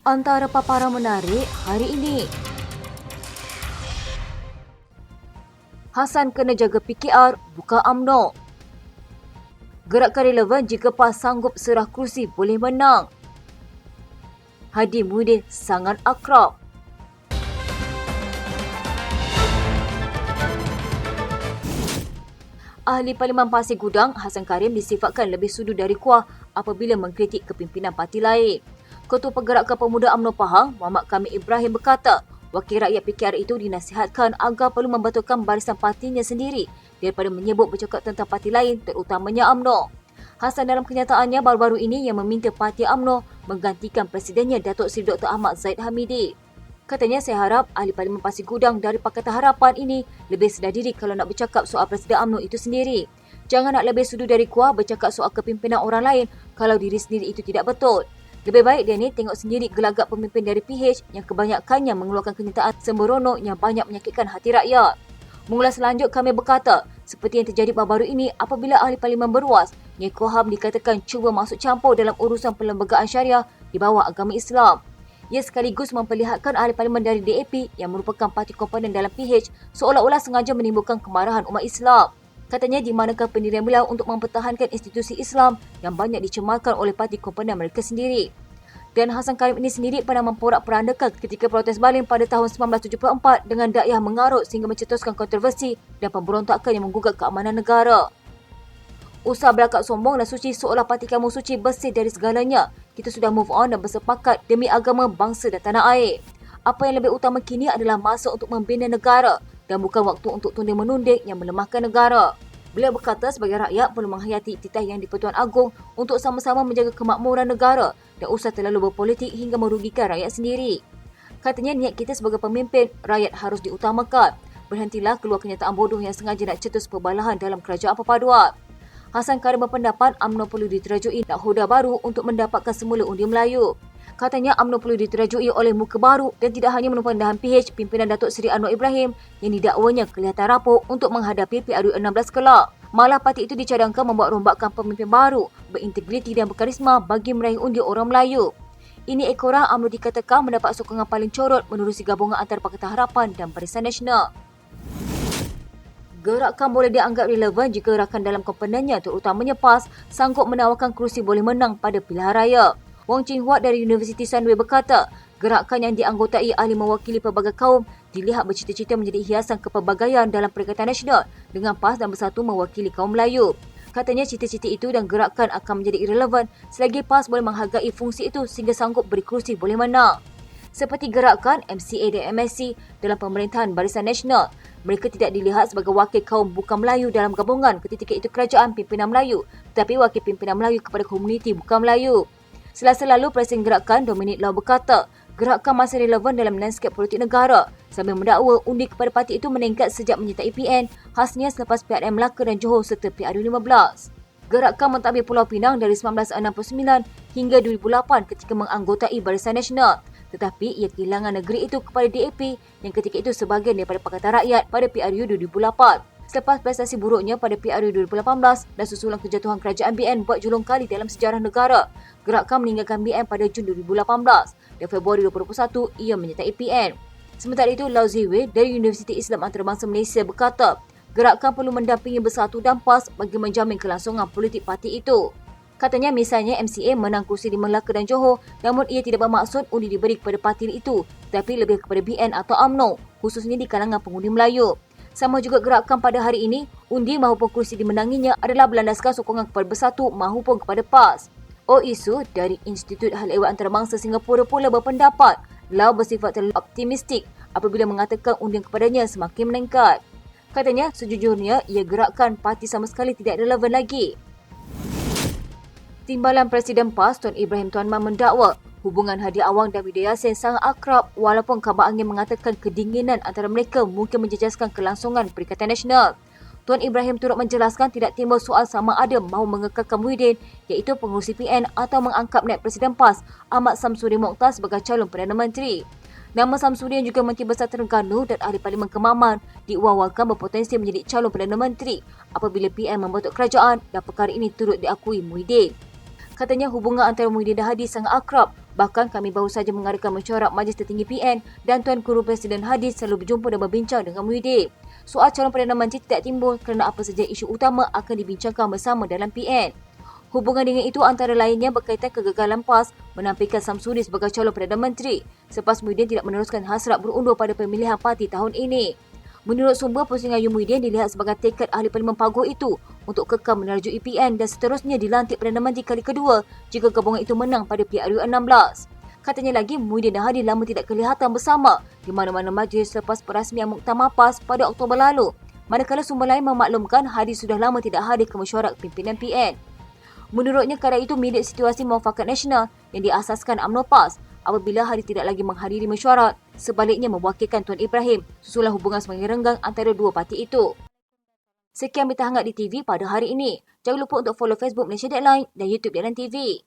Antara paparan menarik hari ini, Hassan kena jaga PKR, bukan UMNO. Gerakan relevan jika PAS sanggup serah kerusi boleh menang. Hadi Muhyiddin sangat akrab. Ahli Parlimen Pasir Gudang, Hassan Karim disifatkan lebih sudu dari kuah apabila mengkritik kepimpinan parti lain. Ketua Pergerakan Pemuda UMNO Pahang, Muhammad Kamil Ibrahim berkata, wakil rakyat PKR itu dinasihatkan agar perlu membetulkan barisan partinya sendiri daripada menyebut bercakap tentang parti lain terutamanya UMNO. Hassan dalam kenyataannya baru-baru ini yang meminta parti UMNO menggantikan presidennya Datuk Seri Dr. Ahmad Zahid Hamidi. Katanya, saya harap Ahli Parlimen Pasir Gudang dari Pakatan Harapan ini lebih sedar diri kalau nak bercakap soal Presiden UMNO itu sendiri. Jangan nak lebih sudu dari kuah bercakap soal kepimpinan orang lain kalau diri sendiri itu tidak betul. Lebih baik dia ni tengok sendiri gelagak pemimpin dari PH yang kebanyakannya mengeluarkan kenyataan sembrono yang banyak menyakitkan hati rakyat. Mengulas lanjut, kami berkata, seperti yang terjadi baru-baru ini apabila Ahli Parlimen beruas, yang Koham dikatakan cuba masuk campur dalam urusan perlembagaan syariah di bawah agama Islam. Ia sekaligus memperlihatkan Ahli Parlimen dari DAP yang merupakan parti komponen dalam PH seolah-olah sengaja menimbulkan kemarahan umat Islam. Katanya, di manakah pendirian beliau untuk mempertahankan institusi Islam yang banyak dicemarkan oleh parti komponen mereka sendiri. Dan Hassan Karim ini sendiri pernah memporak-porandakan ketika protes Baling pada tahun 1974 dengan dakwah mengarut sehingga mencetuskan kontroversi dan pemberontakan yang menggugat keamanan negara. Usaha berlakak sombong dan suci seolah parti kamu suci bersih dari segalanya. Kita sudah move on dan bersepakat demi agama, bangsa dan tanah air. Apa yang lebih utama kini adalah masa untuk membina negara dan bukan waktu untuk tunding-menunding yang melemahkan negara. Beliau berkata sebagai rakyat perlu menghayati titah yang di-Pertuan Agong untuk sama-sama menjaga kemakmuran negara dan usah terlalu berpolitik hingga merugikan rakyat sendiri. Katanya, niat kita sebagai pemimpin, rakyat harus diutamakan. Berhentilah keluar kenyataan bodoh yang sengaja nak cetus perbalahan dalam kerajaan perpaduan. Hassan Karim berpendapat UMNO perlu diterajui nakhoda baru untuk mendapatkan semula undi Melayu. Katanya, UMNO perlu diterajui oleh muka baru dan tidak hanya menumpang dahan PH pimpinan Datuk Seri Anwar Ibrahim yang didakwanya kelihatan rapuh untuk menghadapi PRU 16 kelak. Malah parti itu dicadangkan membuat rombakan pemimpin baru, berintegriti dan berkarisma bagi meraih undi orang Melayu. Ini ekoran UMNO dikatakan mendapat sokongan paling corot menerusi gabungan antara Pakatan Harapan dan Barisan Nasional. Gerakan boleh dianggap relevan jika rakan dalam komponennya terutamanya PAS sanggup menawarkan kerusi boleh menang pada pilihan raya. Wong Chin Huat dari Universiti Sunway berkata, gerakan yang dianggotai ahli mewakili pelbagai kaum dilihat bercita-cita menjadi hiasan kepelbagaian dalam Perikatan Nasional dengan PAS dan Bersatu mewakili kaum Melayu. Katanya, cita-cita itu dan gerakan akan menjadi irrelevan selagi PAS boleh menghargai fungsi itu sehingga sanggup beri kerusi boleh menang. Seperti gerakan MCA dan MSC dalam pemerintahan Barisan Nasional, mereka tidak dilihat sebagai wakil kaum bukan Melayu dalam gabungan ketika itu kerajaan pimpinan Melayu, tetapi wakil pimpinan Melayu kepada komuniti bukan Melayu. Selasa lalu, Presiden Gerakan Dominic Lau berkata, gerakan masih relevan dalam lanskap politik negara sambil mendakwa undi kepada parti itu meningkat sejak menyertai PN, khasnya selepas PRM Melaka dan Johor serta PRU 15. Gerakan mentadbir Pulau Pinang dari 1969 hingga 2008 ketika menganggotai Barisan Nasional, tetapi ia kehilangan negeri itu kepada DAP yang ketika itu sebahagian daripada Pakatan Rakyat pada PRU 2008. Selepas prestasi buruknya pada PRU 2018 dan susulan kejatuhan kerajaan BN buat julung kali dalam sejarah negara, gerakan meninggalkan BN pada Jun 2018 dan Februari 2021 ia menyertai PN. Sementara itu, Lau Ziwei dari Universiti Islam Antarabangsa Malaysia berkata, gerakan perlu mendampingi Bersatu dan PAS bagi menjamin kelangsungan politik parti itu. Katanya, misalnya MCA menang kursi di Melaka dan Johor, namun ia tidak bermaksud undi diberi kepada parti itu, tetapi lebih kepada BN atau UMNO, khususnya di kalangan pengundi Melayu. Sama juga gerakan pada hari ini, undi maupun kursi dimenanginya adalah berlandaskan sokongan kepada Bersatu maupun kepada PAS. Isu dari Institut Hal Ehwal Antarabangsa Singapura pula berpendapat, Lau bersifat terlalu optimistik apabila mengatakan undian kepadanya semakin meningkat. Katanya, sejujurnya ia gerakan parti sama sekali tidak relevan lagi. Timbalan Presiden PAS Tuan Ibrahim Tuan Man mendakwa hubungan Hadi Awang dan Widya Yassin sangat akrab walaupun kabar angin mengatakan kedinginan antara mereka mungkin menjejaskan kelangsungan Perikatan Nasional. Tuan Ibrahim turut menjelaskan tidak timbul soal sama ada mahu mengekalkan Muhyiddin iaitu pengurusi PN atau mengangkat naib Presiden PAS Ahmad Samsudin Mokhtar sebagai calon Perdana Menteri. Nama Samsudin juga Menteri Besar Terengganu dan Ahli Parlimen Kemaman diuang-uangkan berpotensi menjadi calon Perdana Menteri apabila PN membentuk kerajaan dan perkara ini turut diakui Muhyiddin. Katanya, hubungan antara Muhyiddin dan Hadi sangat akrab, Bahkan kami baru saja mengadakan mesyuarat Majlis Tertinggi PN dan Tuan Guru Presiden Hadi selalu berjumpa dan berbincang dengan Muhyiddin. Soal calon Perdana Menteri tidak timbul kerana apa saja isu utama akan dibincangkan bersama dalam PN. Hubungan dengan itu antara lainnya berkaitan kegagalan PAS menampilkan Samsudi sebagai calon Perdana Menteri selepas Muhyiddin tidak meneruskan hasrat berundur pada pemilihan parti tahun ini. Menurut sumber, postingan Yu Muhyiddin dilihat sebagai tekad ahli Parlimen Paguh itu untuk kekal menerajui PN dan seterusnya dilantik Perdana Menteri kali kedua jika gabungan itu menang pada PRU 16. Katanya lagi, Muhyiddin dan Hadi lama tidak kelihatan bersama di mana-mana majlis selepas perasmian Muktamar PAS pada Oktober lalu. Manakala sumber lain memaklumkan Hadi sudah lama tidak hadir ke mesyuarat pimpinan PN. Menurutnya, kadar itu milik situasi muafakat nasional yang diasaskan UMNO PAS apabila Hadi tidak lagi menghadiri mesyuarat, sebaliknya mewakilkan Tuan Ibrahim susulan hubungan semakin renggang antara dua parti itu. Sekian berita hangat di TV pada hari ini. Jangan lupa untuk follow Facebook Malaysia Deadline dan YouTube Deadline TV.